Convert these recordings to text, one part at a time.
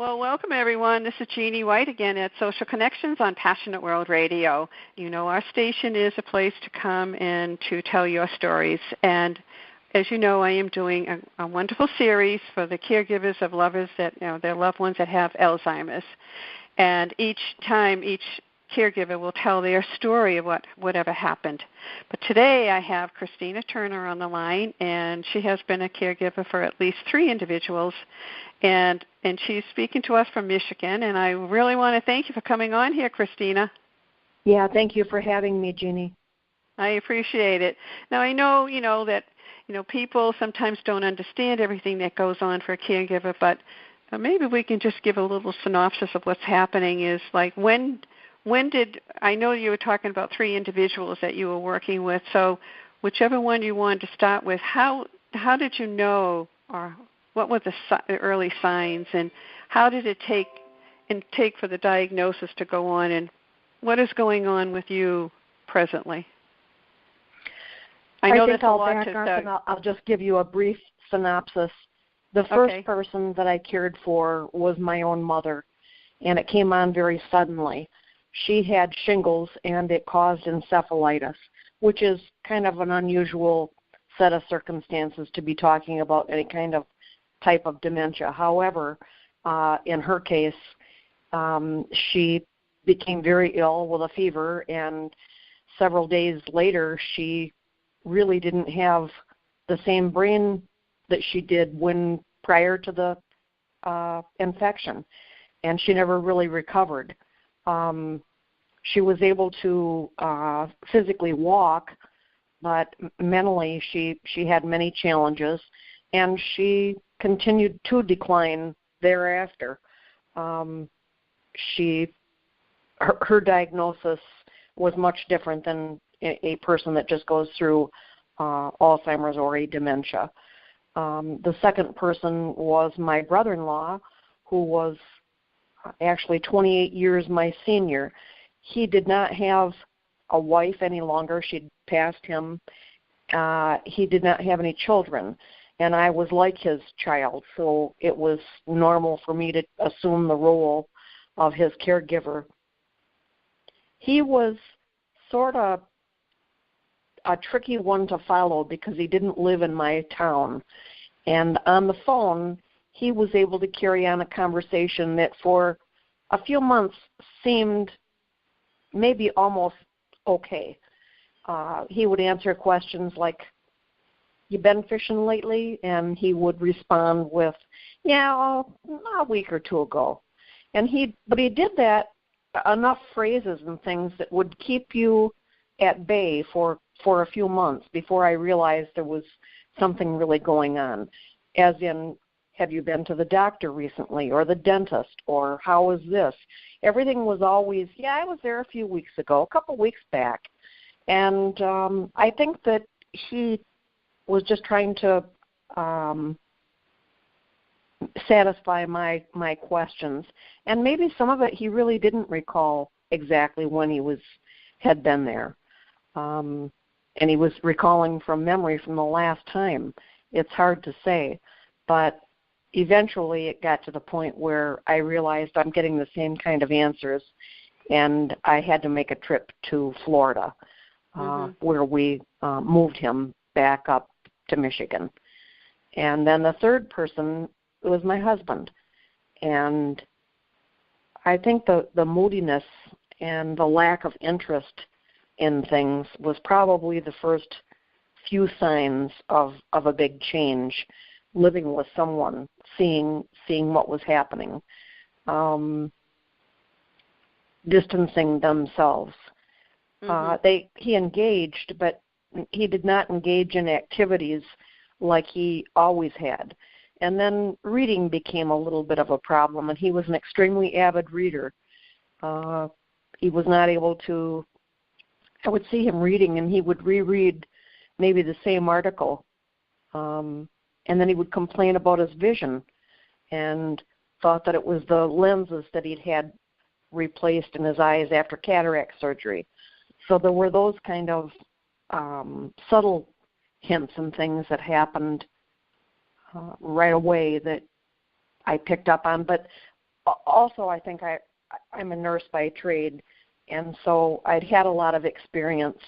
Well, welcome everyone. This is Jeanne-White again at Social Connections on Passionate World Radio. You know, our station is a place to come and to tell your stories. And as you know, I am doing a wonderful series for the caregivers of lovers that, their loved ones that have Alzheimer's. And each time, each caregiver will tell their story of whatever happened. But today I have Christina Turner on the line, and she has been a caregiver for at least 3 individuals, and she's speaking to us from Michigan, and I really want to thank you for coming on here, Christina. Yeah, thank you for having me, Jeannie. I appreciate it. Now I know, that people sometimes don't understand everything that goes on for a caregiver, but maybe we can just give a little synopsis of what's happening. Is like when did, I know you were talking about 3 individuals that you were working with, so whichever one you wanted to start with, how did you know, or what were the early signs, and how did it take for the diagnosis to go on, and what is going on with you presently? I think I'll back up and I'll just give you a brief synopsis. The first person that I cared for was my own mother, and it came on very suddenly. She had shingles, and it caused encephalitis, which is kind of an unusual set of circumstances to be talking about any kind of type of dementia. However, in her case, she became very ill with a fever, and several days later, she really didn't have the same brain that she did prior to the infection, and she never really recovered. She was able to physically walk, but mentally she had many challenges, and she continued to decline thereafter. Her diagnosis was much different than a person that just goes through Alzheimer's or a dementia. The second person was my brother-in-law, who was actually 28 years my senior. He did not have a wife any longer. She'd passed him. He did not have any children, and I was like his child, so it was normal for me to assume the role of his caregiver. He was sort of a tricky one to follow because he didn't live in my town, and on the phone he was able to carry on a conversation that for a few months seemed maybe almost okay. He would answer questions like, "You been fishing lately?" And he would respond with, "Yeah, a week or 2 ago." But he did that enough phrases and things that would keep you at bay for a few months before I realized there was something really going on, as in, have you been to the doctor recently, or the dentist, or how is this? Everything was always, yeah, I was there a few weeks ago, a couple weeks back. And I think that he was just trying to satisfy my questions. And maybe some of it he really didn't recall exactly when he had been there. And he was recalling from memory from the last time. It's hard to say. But eventually it got to the point where I realized I'm getting the same kind of answers, and I had to make a trip to Florida, where we moved him back up to Michigan. And then the third person was my husband. And I think the moodiness and the lack of interest in things was probably the first few signs of a big change, living with someone, seeing what was happening, distancing themselves. He engaged, but he did not engage in activities like he always had. And then reading became a little bit of a problem, and he was an extremely avid reader. He was not able to, I would see him reading, and he would reread maybe the same article, and then he would complain about his vision and thought that it was the lenses that he'd had replaced in his eyes after cataract surgery. So there were those kind of subtle hints and things that happened right away that I picked up on. But also I think I'm a nurse by trade, and so I'd had a lot of experience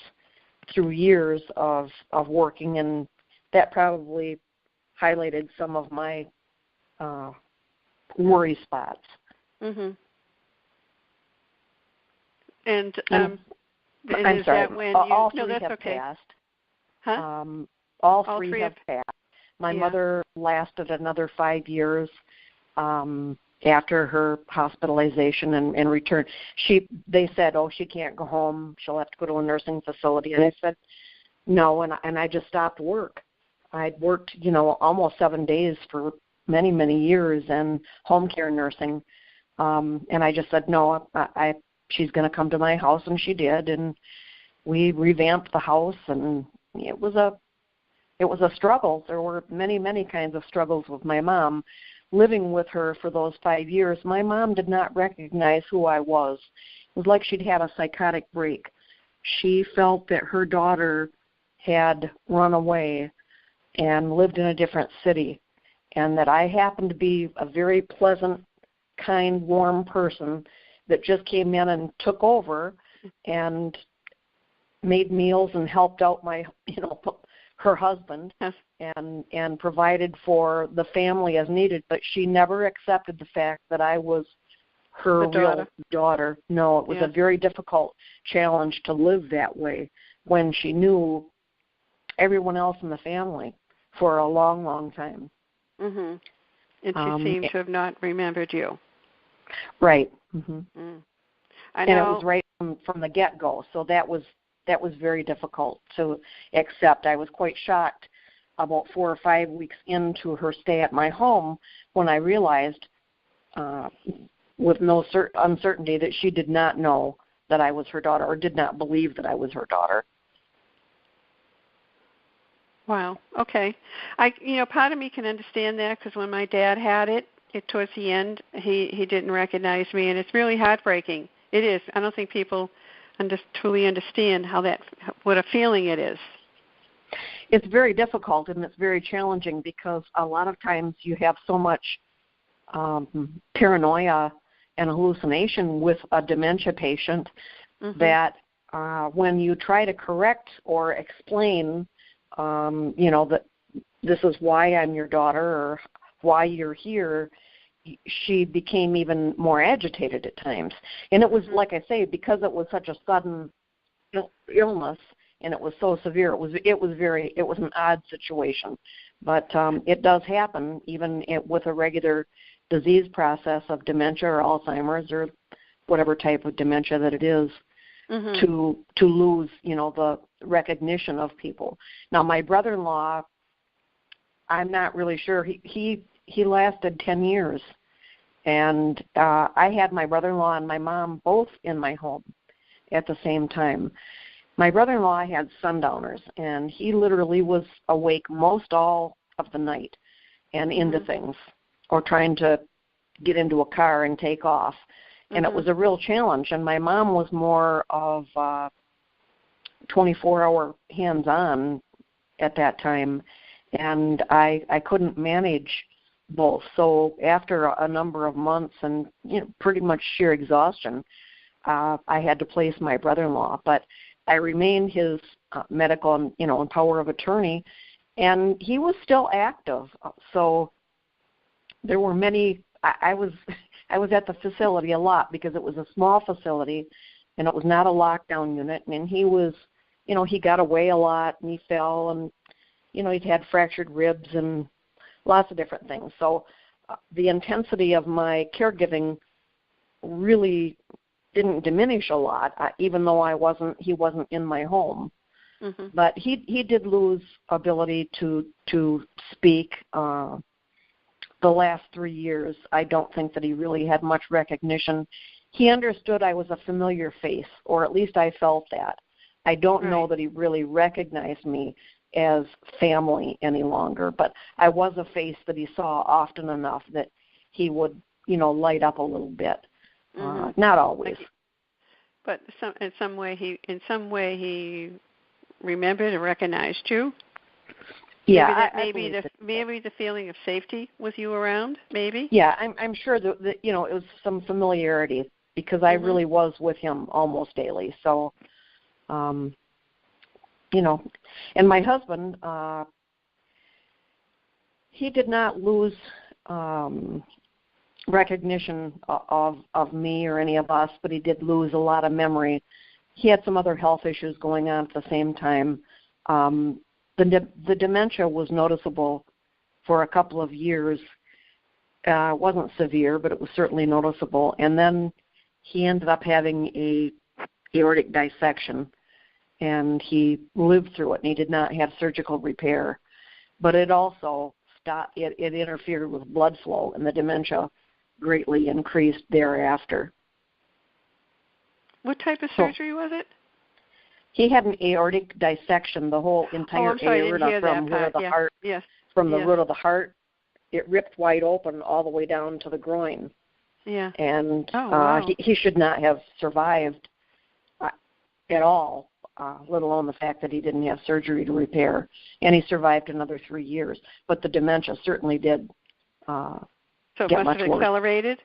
through years of working, and that probably highlighted some of my worry spots. Mhm. And I'm is sorry. that when All you? No, three that's have okay. passed. Huh? All three have have passed. My yeah. mother lasted another 5 years after her hospitalization and returned. They said, "Oh, she can't go home. She'll have to go to a nursing facility." And I said, "No," and I just stopped work. I'd worked, almost 7 days for many, many years in home care nursing, and I just said, "No, she's going to come to my house," and she did, and we revamped the house, and it was a struggle. There were many, many kinds of struggles with my mom. Living with her for those 5 years, my mom did not recognize who I was. It was like she'd had a psychotic break. She felt that her daughter had run away and lived in a different city, and that I happened to be a very pleasant, kind, warm person that just came in and took over and made meals and helped out her husband. Yes. and provided for the family as needed, but she never accepted the fact that I was her real daughter. No, it was a very difficult challenge to live that way when she knew everyone else in the family for a long, long time. Mhm. And she seemed to have not remembered you. Right. Mhm. I know. And it was right from the get-go, so that was very difficult to accept. I was quite shocked about 4 or 5 weeks into her stay at my home when I realized with no uncertainty that she did not know that I was her daughter, or did not believe that I was her daughter. Wow. Okay. Part of me can understand that, because when my dad had it towards the end, he didn't recognize me, and it's really heartbreaking. It is. I don't think people truly understand what a feeling it is. It's very difficult, and it's very challenging, because a lot of times you have so much paranoia and hallucination with a dementia patient that when you try to correct or explain, that this is why I'm your daughter or why you're here, she became even more agitated at times. And it was, like I say, because it was such a sudden illness and it was so severe, it was an odd situation. But it does happen even with a regular disease process of dementia or Alzheimer's or whatever type of dementia that it is, to lose, the recognition of people. Now, my brother-in-law, I'm not really sure. He lasted 10 years. And I had my brother-in-law and my mom both in my home at the same time. My brother-in-law had sundowners, and he literally was awake most all of the night and into things, or trying to get into a car and take off. And it was a real challenge. And my mom was more of 24-hour hands-on at that time, and I couldn't manage both. So after a number of months and pretty much sheer exhaustion, I had to place my brother-in-law. But I remained his medical and power of attorney, and he was still active. So there were many. I was at the facility a lot because it was a small facility, and it was not a lockdown unit. And he was, he got away a lot, and he fell, and he'd had fractured ribs and lots of different things. So the intensity of my caregiving really didn't diminish a lot, even though he wasn't in my home. But he did lose ability to speak. The last 3 years, I don't think that he really had much recognition. He understood I was a familiar face, or at least I felt that. I don't know that he really recognized me as family any longer, but I was a face that he saw often enough that he would, light up a little bit. Not always. But in some way he remembered and recognized you? Yeah, maybe the feeling of safety with you around, maybe. Yeah, I'm sure that it was some familiarity because I really was with him almost daily. So, and my husband, he did not lose recognition of me or any of us, but he did lose a lot of memory. He had some other health issues going on at the same time. The dementia was noticeable for a couple of years. It wasn't severe, but it was certainly noticeable. And then he ended up having a aortic dissection, and he lived through it, and he did not have surgical repair. But it also it interfered with blood flow, and the dementia greatly increased thereafter. What type of surgery was it? He had an aortic dissection, the whole entire aorta from the root of the heart. Yes. From the root of the heart, it ripped wide open all the way down to the groin. Yeah. And he should not have survived at all, let alone the fact that he didn't have surgery to repair. And he survived another 3 years. But the dementia certainly did so it must much have worse. Accelerated?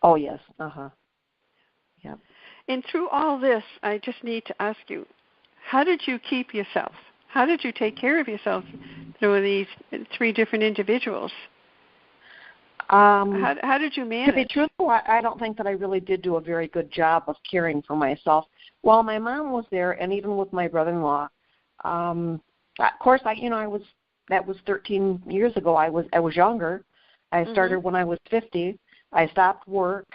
Oh, yes. Uh-huh. Yeah. And through all this, I just need to ask you, how did you keep yourself? How did you take care of yourself through these 3 different individuals? How did you manage? To be truthful, I don't think that I really did do a very good job of caring for myself. While my mom was there, and even with my brother-in-law, of course, that was 13 years ago. I was younger. I started when I was 50. I stopped work.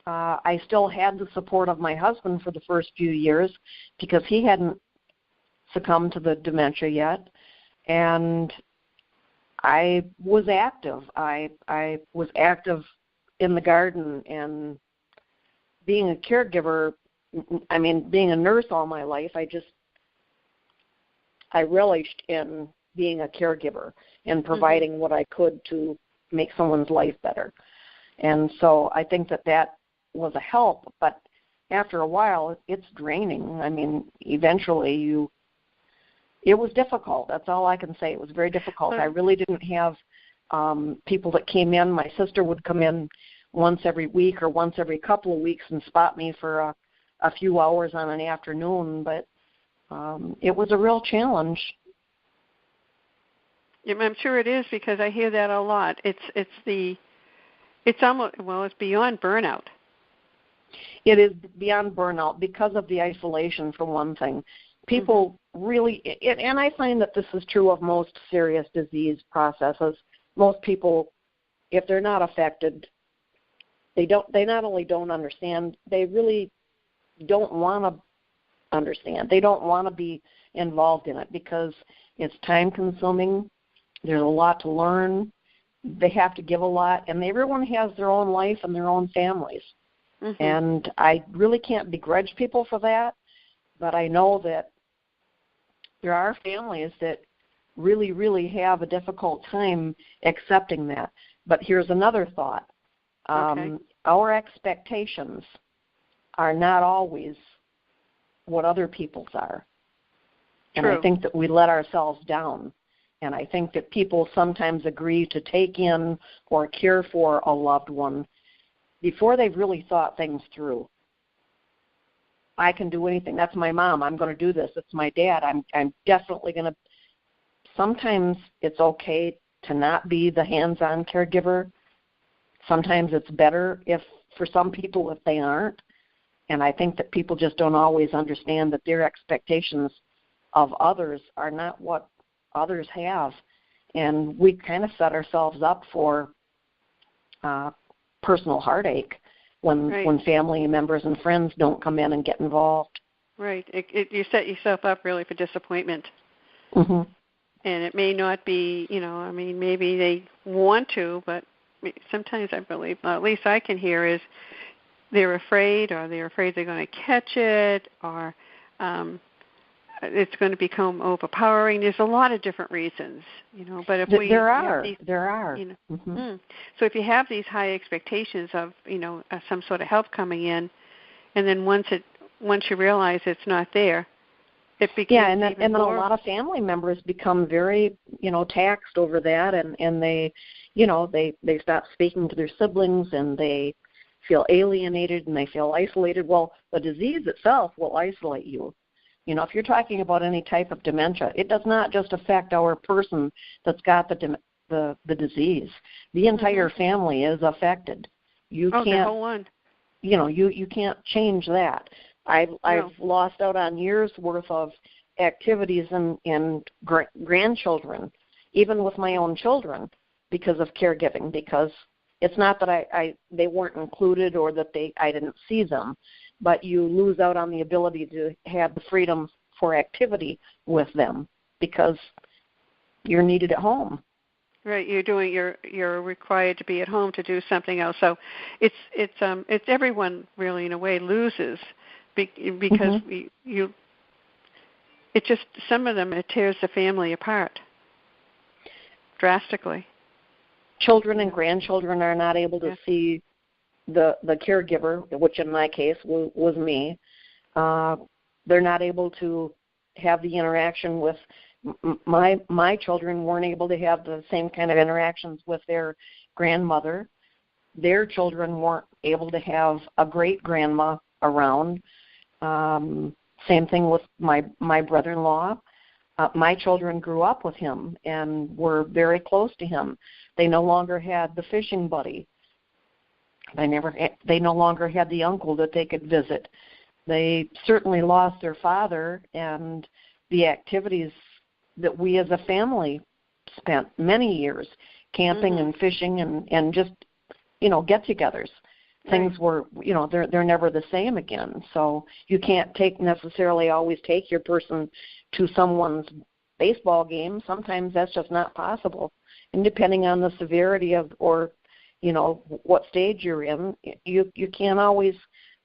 I still had the support of my husband for the first few years because he hadn't succumbed to the dementia yet, and I was active. I was active in the garden, and being a caregiver, being a nurse all my life, I relished in being a caregiver and providing what I could to make someone's life better. And so I think that was a help, but after a while, it's draining. Eventually it was difficult. That's all I can say. It was very difficult. I really didn't have people that came in. My sister would come in once every week or once every couple of weeks and spot me for a few hours on an afternoon, but it was a real challenge. Yeah, I'm sure it is because I hear that a lot. It's beyond burnout. It is beyond burnout because of the isolation, for one thing. People really, and I find that this is true of most serious disease processes. Most people, if they're not affected, they not only don't understand, they really don't want to understand. They don't want to be involved in it because it's time-consuming. There's a lot to learn. They have to give a lot, and everyone has their own life and their own families. And I really can't begrudge people for that, but I know that there are families that really, really have a difficult time accepting that. But here's another thought. Our expectations are not always what other people's are. And I think that we let ourselves down. And I think that people sometimes agree to take in or care for a loved one before they've really thought things through. I can do anything. That's my mom. I'm going to do this. It's my dad. I'm definitely going to. Sometimes it's okay to not be the hands-on caregiver. Sometimes it's better for some people if they aren't. And I think that people just don't always understand that their expectations of others are not what others have. And we kind of set ourselves up for personal heartache when family members and friends don't come in and get involved. Right. You set yourself up really for disappointment. And it may not be, maybe they want to, but sometimes I believe, at least I can hear, is they're afraid, or they're afraid they're going to catch it, or it's going to become overpowering. There's a lot of different reasons, But if there are. So if you have these high expectations of, some sort of help coming in, and then once you realize it's not there, it becomes and then a lot of family members become very, taxed over that, and they, they stop speaking to their siblings, and they feel alienated, and they feel isolated. Well, the disease itself will isolate you. If you're talking about any type of dementia, it does not just affect our person that's got the disease. The entire family is affected. You can't, the whole one. You can't change that. I've lost out on years worth of activities and grandchildren, even with my own children, because of caregiving. Because it's not that they weren't included or that I didn't see them, but you lose out on the ability to have the freedom for activity with them because you're needed at home. Right, you're required to be at home to do something else. So it's everyone really in a way loses because it just, some of them, it tears the family apart drastically. Children and grandchildren are not able to see the caregiver, which in my case was me. They're not able to have the interaction with my children. Weren't able to have the same kind of interactions with their grandmother. Their children weren't able to have a great grandma around. Same thing with my brother-in-law. My children grew up with him and were very close to him. They no longer had the fishing buddy. They no longer had the uncle that they could visit. They certainly lost their father and the activities that we as a family spent many years, camping and fishing and just, get-togethers. Things were, they're never the same again. So you can't necessarily always take your person to someone's baseball game. Sometimes that's just not possible. And depending on the severity of, or, what stage you're in, you can't always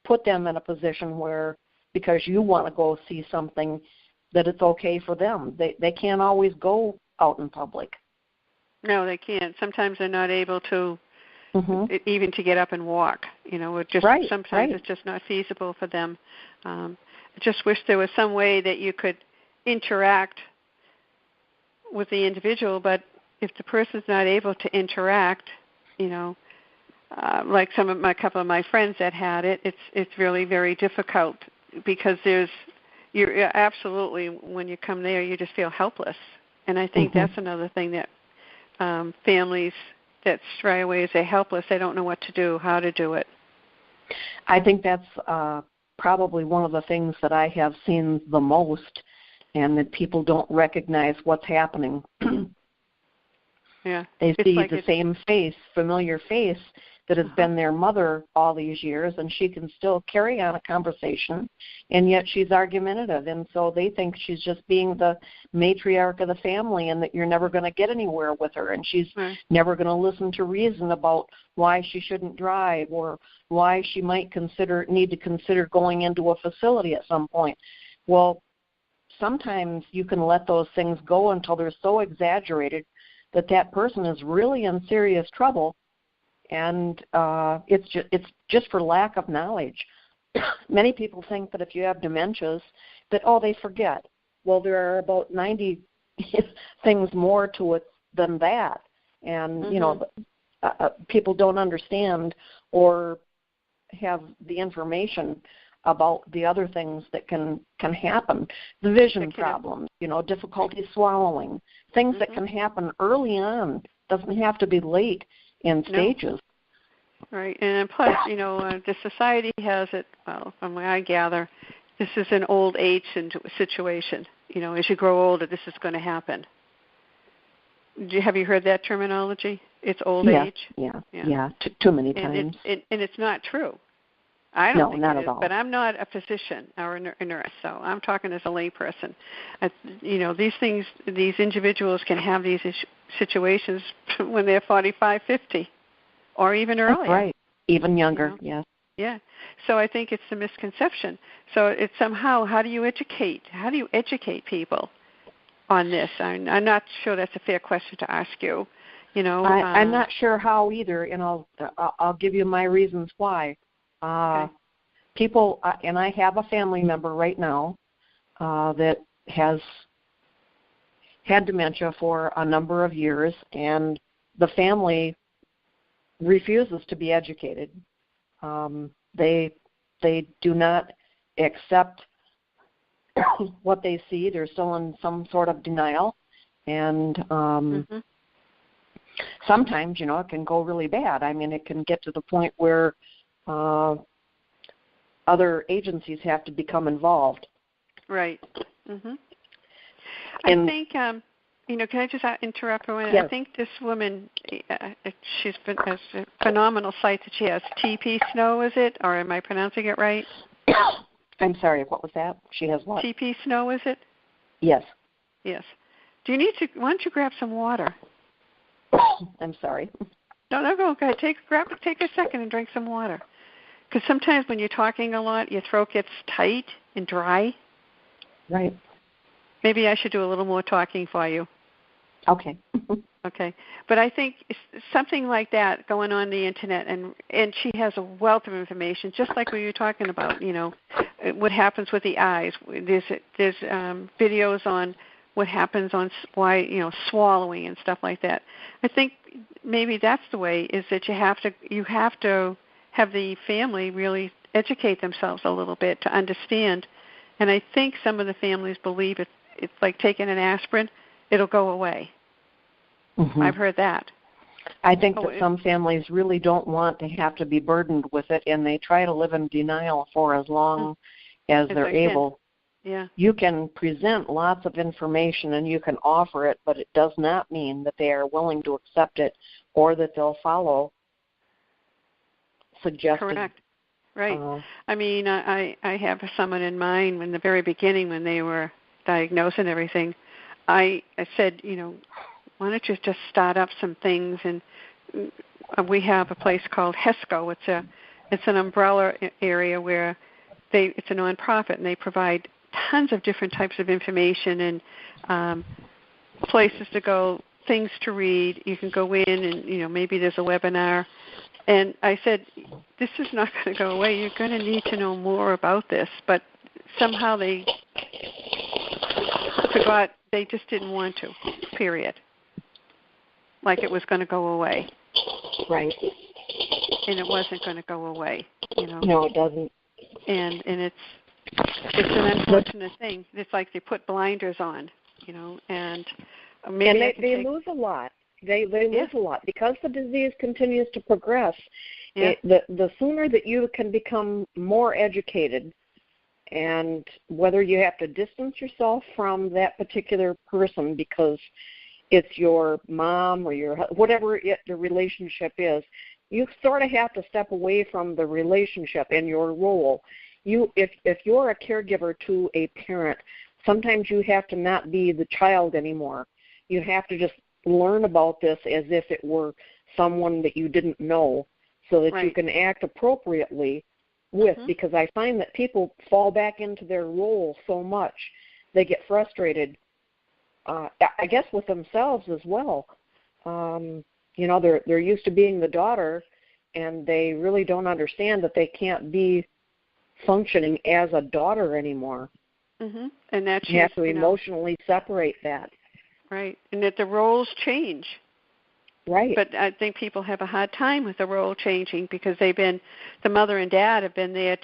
put them in a position where, because you want to go see something, that it's okay for them. They can't always go out in public. No, they can't. Sometimes they're not able to even to get up and walk. Sometimes it's just not feasible for them. I just wish there was some way that you could interact with the individual, but if the person's not able to interact, like a couple of my friends that had it, it's really very difficult because you're absolutely, when you come there, you just feel helpless. And I think that's another thing that families that stray away is they're helpless. They don't know what to do, how to do it. I think that's probably one of the things that I have seen the most, and that people don't recognize what's happening. Yeah, they see like the same face, familiar face, that has been their mother all these years, and she can still carry on a conversation, and yet she's argumentative, and so they think she's just being the matriarch of the family and that you're never going to get anywhere with her, and she's never going to listen to reason about why she shouldn't drive or why she might need to consider going into a facility at some point. Well, sometimes you can let those things go until they're so exaggerated that person is really in serious trouble. And it's just for lack of knowledge. Many people think that if you have dementias, that, they forget. Well, there are about 90 things more to it than that. And, people don't understand or have the information about the other things that can happen. The vision problems, difficulty swallowing, things that can happen early on. Doesn't have to be late in stages. Right, and plus, the society has it, well, from what I gather, this is an old age situation. As you grow older, this is going to happen. Have you heard that terminology? It's old age? Yeah, too many times. And it's not true. I don't think not it at is, all. but I'm not a physician or a nurse, so I'm talking as a layperson. These things, these individuals can have these situations when they're 45, 50, or even earlier. That's right, even younger, yes. Yeah, so I think it's a misconception. So it's somehow, how do you educate people on this? I'm not sure that's a fair question to ask you. I'm not sure how either, and I'll give you my reasons why. People, and I have a family member right now that has had dementia for a number of years, and the family refuses to be educated. They do not accept what they see. They're still in some sort of denial, and sometimes, it can go really bad. I mean, it can get to the point where other agencies have to become involved. Right. I think, can I just interrupt for a minute? Yes. I think this woman, she's been has a phenomenal site that she has. TP Snow, is it? Or am I pronouncing it right? I'm sorry, what was that? She has what? TP Snow, is it? Yes. Yes. Why don't you grab some water? I'm sorry. No, go ahead. Take a second and drink some water. Because sometimes when you're talking a lot, your throat gets tight and dry. Right. Maybe I should do a little more talking for you. Okay. Okay. But I think something like that going on the Internet, and she has a wealth of information, just like what you were talking about, what happens with the eyes. There's videos on what happens on why, swallowing and stuff like that. I think maybe that's the way, is that you have to have the family really educate themselves a little bit to understand. And I think some of the families believe it's like taking an aspirin, it'll go away. Mm-hmm. I've heard that. I think that some families really don't want to have to be burdened with it, and they try to live in denial for as long as they're able. Yeah. You can present lots of information and you can offer it, but it does not mean that they are willing to accept it or that they'll follow suggested. Correct. Right. I mean, I have someone in mind in the very beginning when they were diagnosed and everything. I said, why don't you just start up some things? And we have a place called HESCO. It's an umbrella area where it's a nonprofit, and they provide tons of different types of information and places to go, things to read. You can go in and, maybe there's a webinar. And I said, this is not going to go away. You're going to need to know more about this. But somehow they forgot. They just didn't want to, period. Like it was going to go away. Right. And it wasn't going to go away, No, it doesn't. And it's an unfortunate thing. It's like they put blinders on, and maybe they lose a lot. They lose a lot because the disease continues to progress. Yeah. The sooner that you can become more educated, and whether you have to distance yourself from that particular person because it's your mom or whatever the relationship is, you sort of have to step away from the relationship and your role. If you're a caregiver to a parent, sometimes you have to not be the child anymore. You have to just learn about this as if it were someone that you didn't know, so that you can act appropriately with, because I find that people fall back into their role so much, they get frustrated, I guess with themselves as well. They're used to being the daughter, and they really don't understand that they can't be functioning as a daughter anymore. Mm-hmm. And that you have to emotionally separate that. Right, and that the roles change. Right. But I think people have a hard time with the role changing because the mother and dad have been there,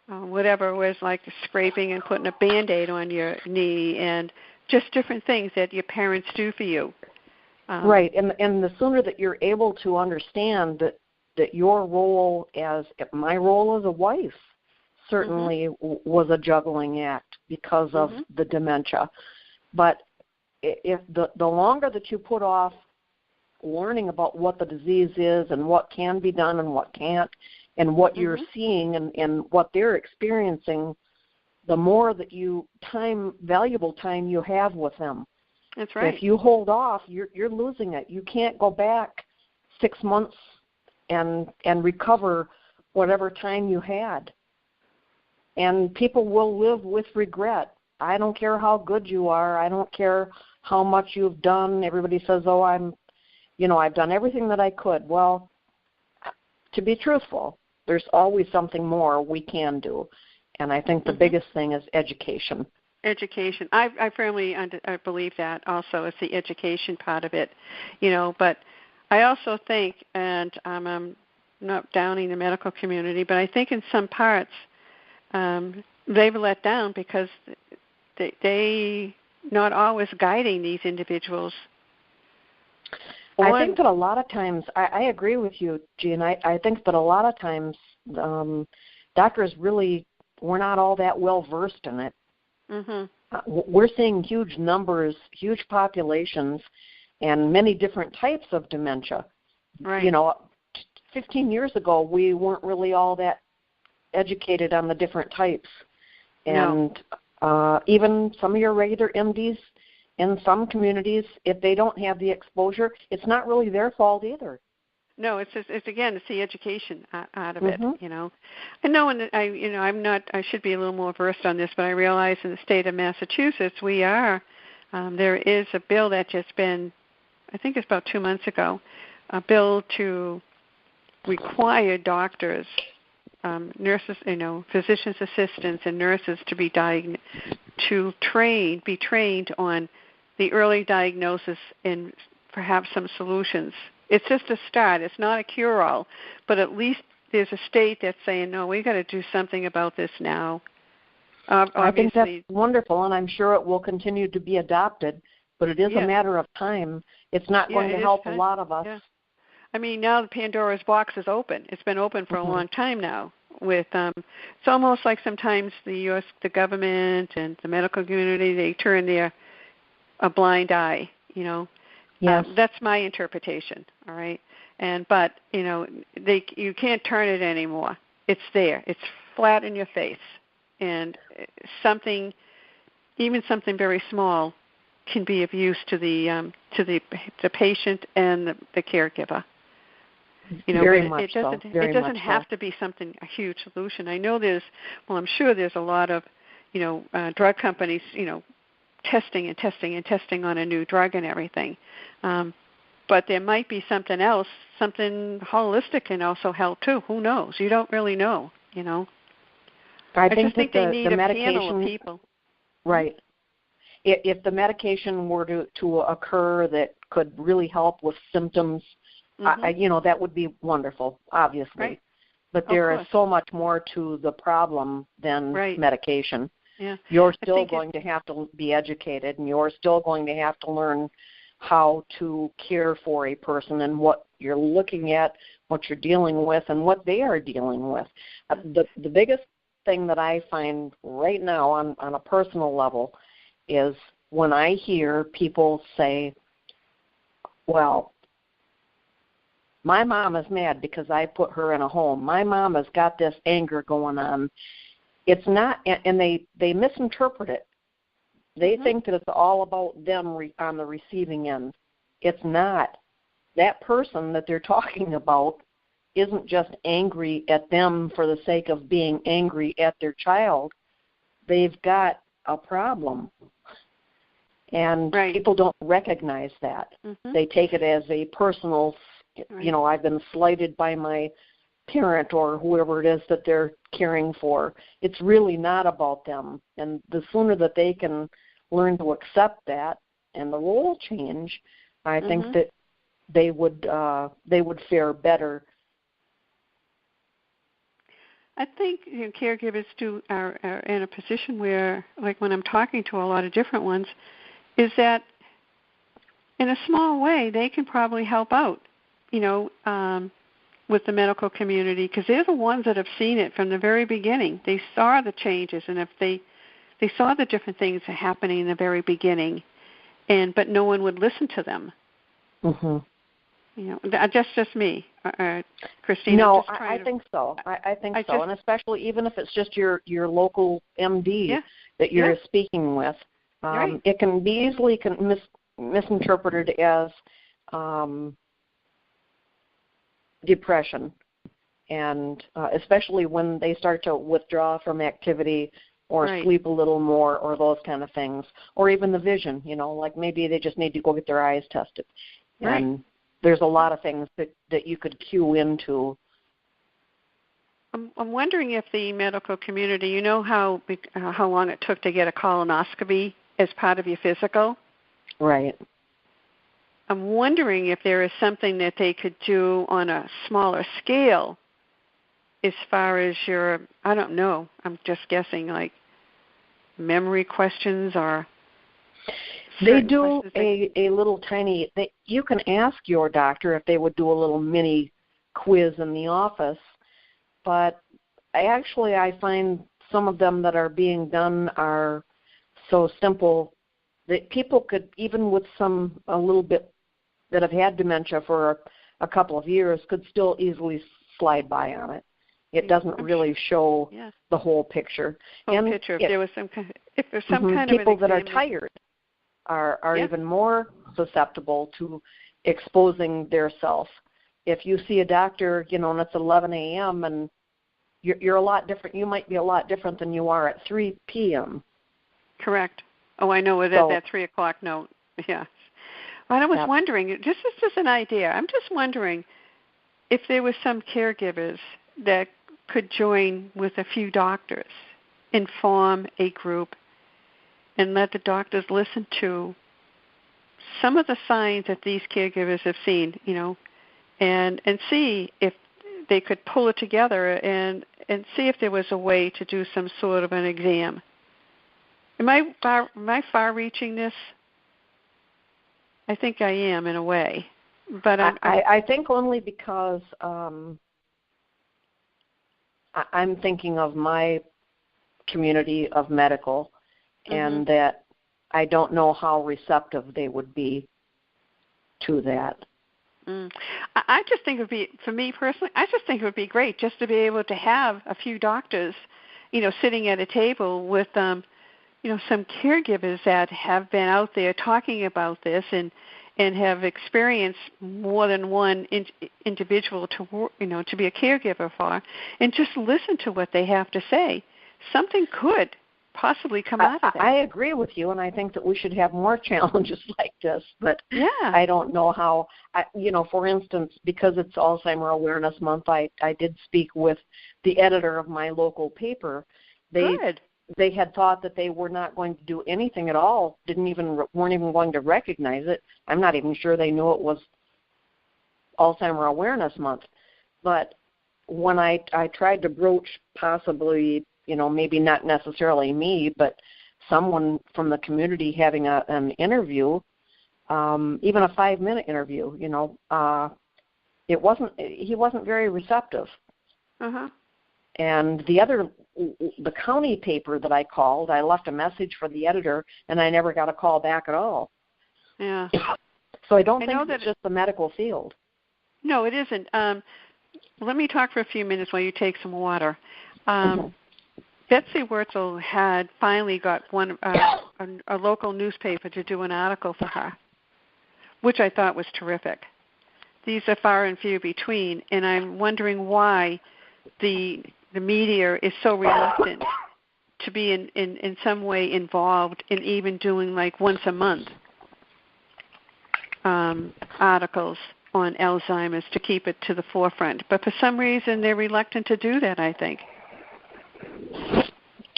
whatever was like scraping and putting a Band-Aid on your knee and just different things that your parents do for you. Right, and the sooner that you're able to understand that your role my role as a wife certainly was a juggling act because of the dementia. But if the longer that you put off learning about what the disease is and what can be done and what can't and what you're seeing and what they're experiencing, the more that valuable time you have with them. That's right. If you hold off, you're losing it. You can't go back 6 months and recover whatever time you had. And people will live with regret. I don't care how good you are. I don't care how much you've done. Everybody says, I've done everything that I could. Well, to be truthful, there's always something more we can do. And I think the biggest thing is education. Education. I firmly I believe that also. It's the education part of it, But I also think, and I'm not downing the medical community, but I think in some parts they've let down because they not always guiding these individuals. I think that a lot of times, I agree with you, Jean. I think that a lot of times doctors really were not all that well versed in it. Mm-hmm. We're seeing huge numbers, huge populations, and many different types of dementia. Right. 15 years ago, we weren't really all that educated on the different types. And even some of your regular MDs in some communities, if they don't have the exposure, it's not really their fault either. No, it's the education out of Mm-hmm. it. I know, and I should be a little more versed on this, but I realize in the state of Massachusetts we are. There is a bill that just been, I think it's about 2 months ago, a bill to require doctors, nurses, physicians' assistants, and nurses to be trained on the early diagnosis and perhaps some solutions. It's just a start. It's not a cure-all, but at least there's a state that's saying, no, we've got to do something about this now. I think that's wonderful, and I'm sure it will continue to be adopted, but it is a matter of time. It's not going to help a lot of us. Yeah. I mean, now the Pandora's box is open. It's been open for a long time now. With it's almost like sometimes the government and the medical community, they turn a blind eye, Yes. That's my interpretation, all right? But you can't turn it anymore. It's there. It's flat in your face. And even something very small can be of use to the patient and the caregiver. Very much so. It doesn't have to be a huge solution. I know I'm sure there's a lot of, drug companies, testing on a new drug and everything. But there might be something else, something holistic can also help too. Who knows? You don't really know, I think they need the a medication, panel of people. Right. If the medication were to occur that could really help with symptoms, that would be wonderful, obviously. Right. But there is so much more to the problem than medication. Yeah. You're still going to have to be educated, and you're still going to have to learn how to care for a person and what you're looking at, what you're dealing with, and what they are dealing with. The biggest thing that I find right now on a personal level is when I hear people say, well, my mom is mad because I put her in a home. My mom has got this anger going on. It's not, and they misinterpret it. They think that it's all about them on the receiving end. It's not. That person that they're talking about isn't just angry at them for the sake of being angry at their child. They've got a problem. And people don't recognize that. They take it as a personal, I've been slighted by my parent or whoever it is that they're caring for. It's really not about them. And the sooner that they can learn to accept that and the role change, I think that they would fare better. I think caregivers are in a position where, like when I'm talking to a lot of different ones, is that in a small way they can probably help out, with the medical community, because they're the ones that have seen it from the very beginning. They saw the changes, and if they saw the different things happening in the very beginning, but no one would listen to them. That's just me, Christina. No, I think so. I think so, and especially even if it's just your local MD that you're speaking with, it can be easily misinterpreted as depression, and especially when they start to withdraw from activity or sleep a little more or those kind of things, or even the vision, like maybe they just need to go get their eyes tested. And there's a lot of things that you could cue into. I'm wondering if the medical community, you know how long it took to get a colonoscopy as part of your physical? Right. I'm wondering if there is something that they could do on a smaller scale as far as your, I don't know, I'm just guessing, like memory questions or... They do a little tiny, you can ask your doctor if they would do a little mini quiz in the office, but I find some of them that are being done are so simple that people could, even with a little bit that have had dementia for a couple of years, could still easily slide by on it. It doesn't really show the whole picture. If there's some kind of people that are tired are even more susceptible to exposing their self. If you see a doctor, and it's 11 a.m. and you're a lot different, you might be a lot different than you are at 3 p.m. Correct. Oh, I know that 3 o'clock note. Yeah. But I was wondering, this is just an idea. I'm just wondering if there was some caregivers that could join with a few doctors and form a group and let the doctors listen to some of the signs that these caregivers have seen, and see if they could pull it together and see if there was a way to do some sort of an exam. Am I far-reaching this? I think I am in a way, but I think only because I'm thinking of my community of medical, and that I don't know how receptive they would be to that. I just think it would be, for me personally, I just think it would be great just to be able to have a few doctors, sitting at a table with, some caregivers that have been out there talking about this and have experienced more than one individual to be a caregiver for, and just listen to what they have to say. Something could possibly come out of it. I agree with you, and I think that we should have more challenges like this, but I don't know how. For instance, because it's Alzheimer Awareness Month, I did speak with the editor of my local paper. They had thought that they were not going to do anything at all, weren't even going to recognize it. I'm not even sure they knew it was Alzheimer Awareness Month. But when I tried to broach possibly, maybe not necessarily me, but someone from the community having an interview, even a 5-minute interview, he wasn't very receptive. And the county paper that I called, I left a message for the editor, and I never got a call back at all. Yeah. So I don't think it's just the medical field. No, it isn't. Let me talk for a few minutes while you take some water. Betsy Wurzel had finally got a local newspaper to do an article for her, which I thought was terrific. These are far and few between, and I'm wondering why the media is so reluctant to be in some way involved in even doing like once a month articles on Alzheimer's to keep it to the forefront. But for some reason, they're reluctant to do that, I think.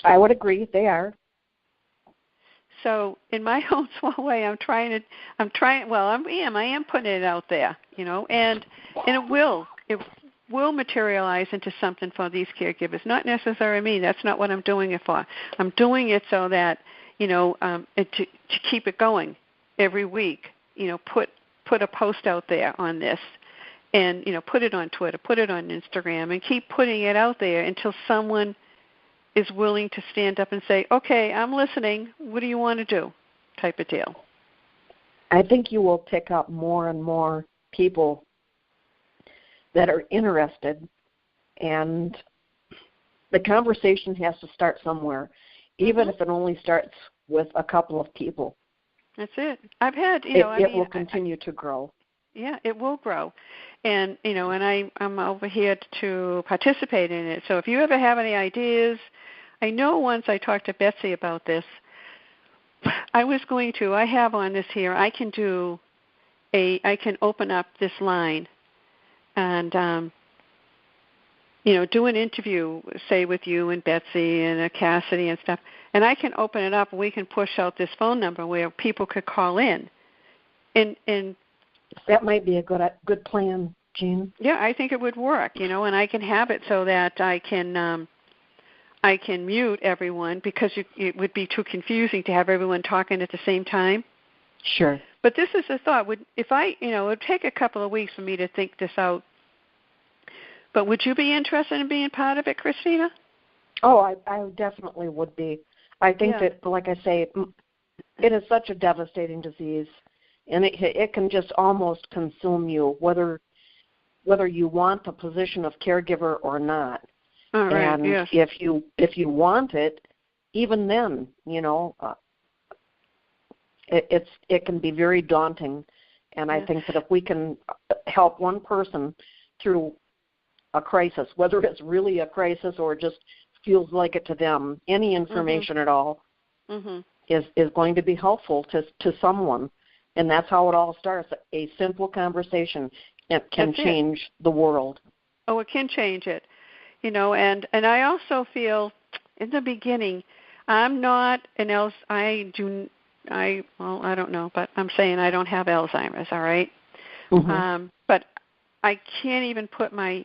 I would agree. They are. So in my own small way, I am putting it out there, and it will materialize into something for these caregivers. Not necessarily me. That's not what I'm doing it for. I'm doing it so that, to keep it going every week, put a post out there on this and, put it on Twitter, put it on Instagram, and keep putting it out there until someone is willing to stand up and say, okay, I'm listening. What do you want to do? Type of deal. I think you will pick up more and more people that are interested, and the conversation has to start somewhere, even if it only starts with a couple of people. That's it. I've had, it will continue to grow. Yeah, it will grow. And, and I'm over here to participate in it. So if you ever have any ideas, I know once I talked to Betsy about this, I have on this here, I can open up this line and do an interview, say with you and Betsy and Cassidy and stuff, and I can open it up and we can push out this phone number where people could call in. And that might be a good plan, Jean. Yeah, I think it would work, and I can have it so that I can mute everyone because it would be too confusing to have everyone talking at the same time. Sure. But this is a thought. It would take a couple of weeks for me to think this out. But would you be interested in being part of it, Christina? Oh, I definitely would be. I think that, like I say, it is such a devastating disease, and it can just almost consume you, whether you want the position of caregiver or not. All right, and yes. if you want it, even then, it can be very daunting. And I think that if we can help one person through a crisis, whether it's really a crisis or just feels like it to them, any information at all is going to be helpful to someone. And that's how it all starts. A simple conversation can change the world. Oh, it can change it. And I also feel in the beginning, I'm not an I don't know, but I'm saying I don't have Alzheimer's, all right? But I can't even put my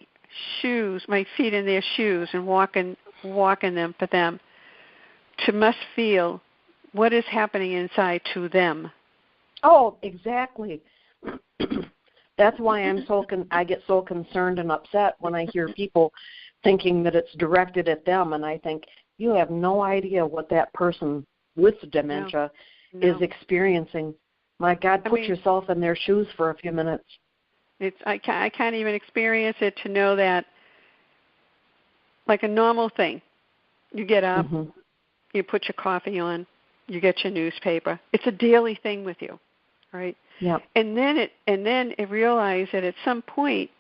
feet in their shoes and walk in them for them to must feel what is happening inside to them. Oh, exactly. That's why I get so concerned and upset when I hear people thinking that it's directed at them, and I think you have no idea what that person with dementia is experiencing. My God, put yourself in their shoes for a few minutes. I can't even experience it to know that, like a normal thing, you get up, you put your coffee on, you get your newspaper. It's a daily thing with you, right? Yeah. And then it realize that at some point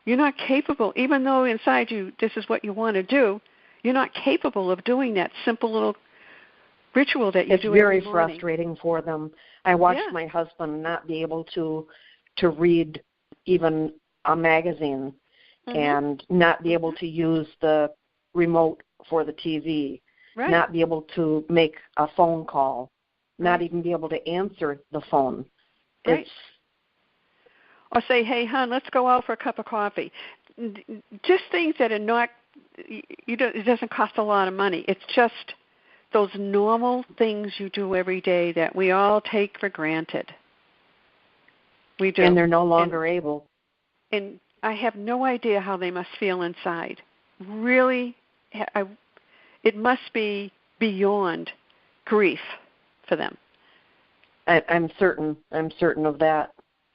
you're not capable, even though inside you this is what you want to do, you're not capable of doing that simple little ritual that you do every morning. It's very frustrating for them. I watched my husband not be able to read even a magazine and not be able to use the remote for the TV, not be able to make a phone call, not even be able to answer the phone. Right. Or say, hey, hon, let's go out for a cup of coffee. Just things that are not, it doesn't cost a lot of money. It's just those normal things you do every day that we all take for granted. We do. And they're no longer able. And I have no idea how they must feel inside. Really, it must be beyond grief for them. I'm certain of that.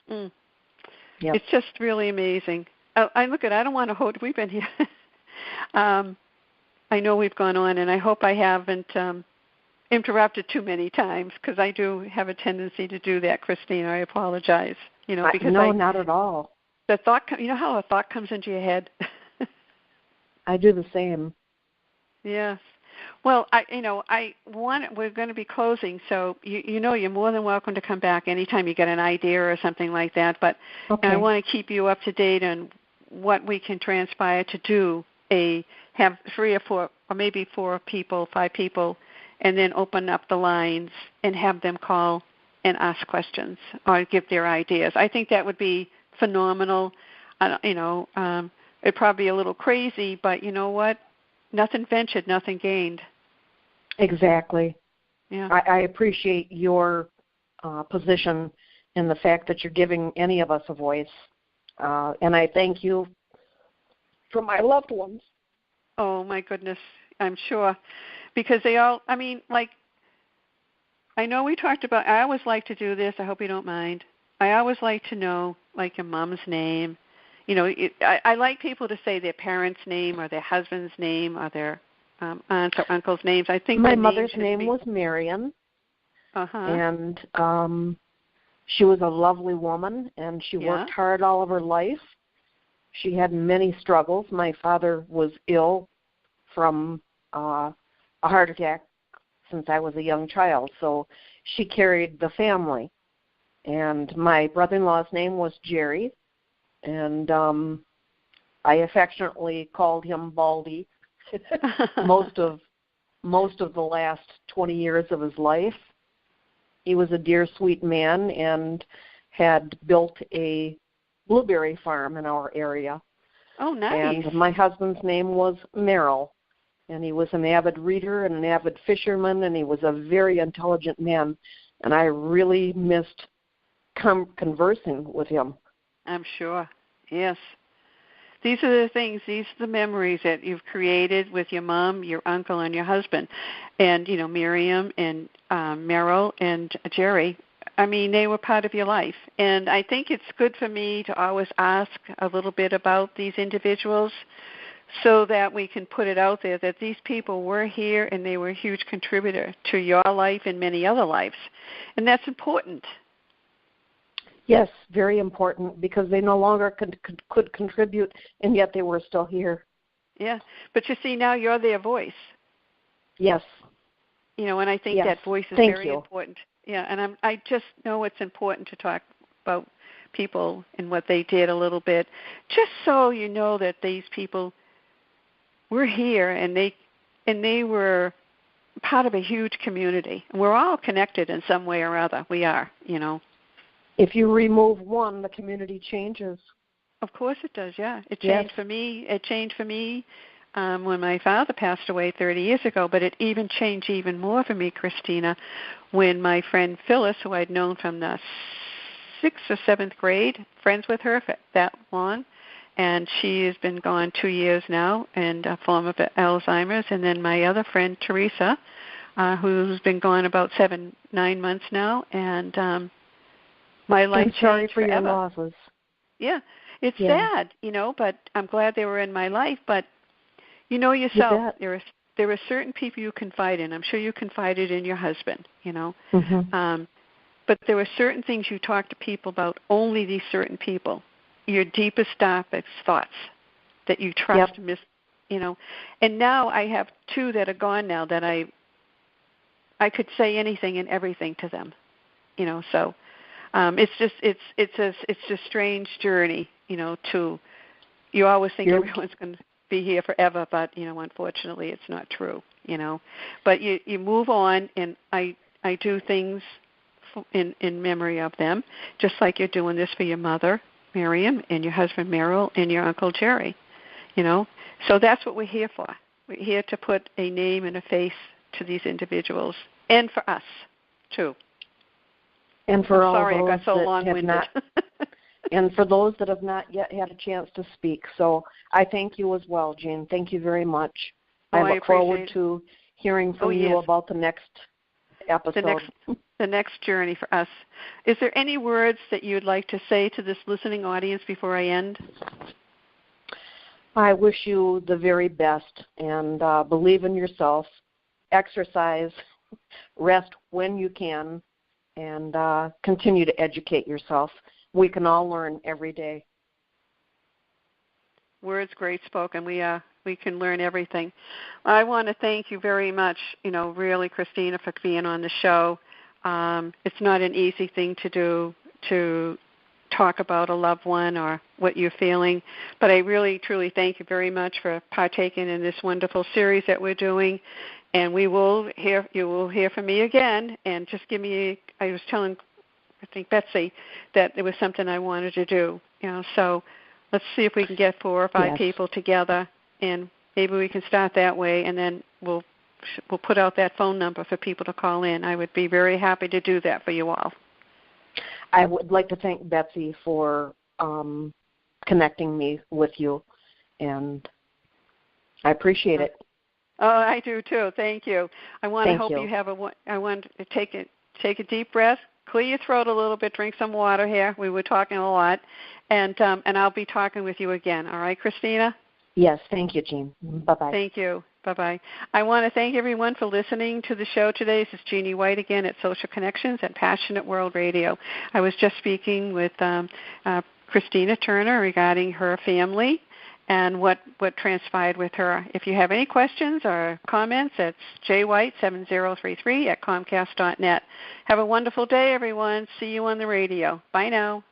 Yep. It's just really amazing. I don't want to hold. We've been here. I know we've gone on, and I hope I haven't interrupted too many times because I do have a tendency to do that, Christina. I apologize. Because not at all. The thought, how a thought comes into your head. I do the same. Yes. Well, we're going to be closing, so you're more than welcome to come back anytime you get an idea or something like that. But I want to keep you up to date on what we can transpire to do. Have 3 or 4, or maybe 4 people, 5 people, and then open up the lines and have them call and ask questions or give their ideas. I think that would be phenomenal. It'd probably be a little crazy, but you know what? Nothing ventured, nothing gained. Exactly. Yeah. I appreciate your position and the fact that you're giving any of us a voice. And I thank you for my loved ones. Oh, my goodness, I'm sure. Because they all, I know we talked about, I always like to do this. I hope you don't mind. I always like to know, your mom's name. I like people to say their parents' name or their husband's name or their aunts or uncles' names. I think my mother's name was Marion, and she was a lovely woman, and she worked hard all of her life. She had many struggles. My father was ill from a heart attack since I was a young child, so she carried the family. And my brother-in-law's name was Jerry, and I affectionately called him Baldy most of the last 20 years of his life. He was a dear, sweet man and had built a blueberry farm in our area. Oh, nice. And my husband's name was Merrill, and he was an avid reader and an avid fisherman, and he was a very intelligent man, and I really missed conversing with him. I'm sure, yes. These are the things, these are the memories that you've created with your mom, your uncle, and your husband. And, you know, Miriam and Merrill and Jerry, I mean, they were part of your life. And I think it's good for me to always ask a little bit about these individuals so that we can put it out there that these people were here and they were a huge contributor to your life and many other lives. And that's important. Yes, very important, because they no longer could contribute, and yet they were still here. Yeah, but you see, now you're their voice. Yes. You know, and I think that voice is very important. Yeah, and I just know it's important to talk about people and what they did a little bit, just so you know that these people were here and they were part of a huge community. And we're all connected in some way or other. We are, you know. If you remove one, the community changes. Of course it does, yeah. It changed for me. It changed for me when my father passed away 30 years ago, but it even changed even more for me, Christina, when my friend Phyllis, who I'd known from the 6th or 7th grade, friends with her for that long, and she has been gone 2 years now, and a form of Alzheimer's, and then my other friend, Teresa, who's been gone about 9 months now, and my life changed forever. For your losses. Yeah, it's sad, you know, but I'm glad they were in my life. But you know yourself, there are certain people you confide in. I'm sure you confided in your husband, you know. Mm-hmm. But there were certain things you talk to people about, only these certain people, your deepest, darkest thoughts that you trust, you know. And now I have 2 that are gone now that I could say anything and everything to them, you know, so. It's a strange journey, you know. You always think everyone's going to be here forever, but you know, unfortunately, it's not true, you know. But you move on, and I do things in memory of them, just like you're doing this for your mother, Miriam, and your husband, Merrill, and your uncle Jerry, you know. So that's what we're here for. We're here to put a name and a face to these individuals, and for us too. And for I'm sorry, I got so long-winded. And for those that have not yet had a chance to speak. So I thank you as well, Jean. Thank you very much. I look forward to hearing from you about the next episode. The next journey for us. Is there any words that you'd like to say to this listening audience before I end? I wish you the very best, and believe in yourself. Exercise. Rest when you can. And continue to educate yourself. We can all learn every day. Words great spoken. We can learn everything. I want to thank you very much, you know, really, Christina, for being on the show. It's not an easy thing to do, to talk about a loved one or what you're feeling, but I really, truly thank you very much for partaking in this wonderful series that we're doing. And you will hear from me again. And just give me, I was telling, I think, Betsy, that it was something I wanted to do. You know, so let's see if we can get 4 or 5 people together, and maybe we can start that way, and then we'll put out that phone number for people to call in. I would be very happy to do that for you all. I would like to thank Betsy for connecting me with you, and I appreciate it. Oh, I do too. Thank you. I want to hope you have I want to take a deep breath, clear your throat a little bit, drink some water here. We were talking a lot, and I'll be talking with you again. All right, Christina? Yes. Thank you, Jean. Bye-bye. Thank you. Bye-bye. I want to thank everyone for listening to the show today. This is Jeanne-White again at Social Connections at Passionate World Radio. I was just speaking with Christina Turner regarding her family and what transpired with her. If you have any questions or comments, it's jwhite7033 at comcast.net. Have a wonderful day, everyone. See you on the radio. Bye now.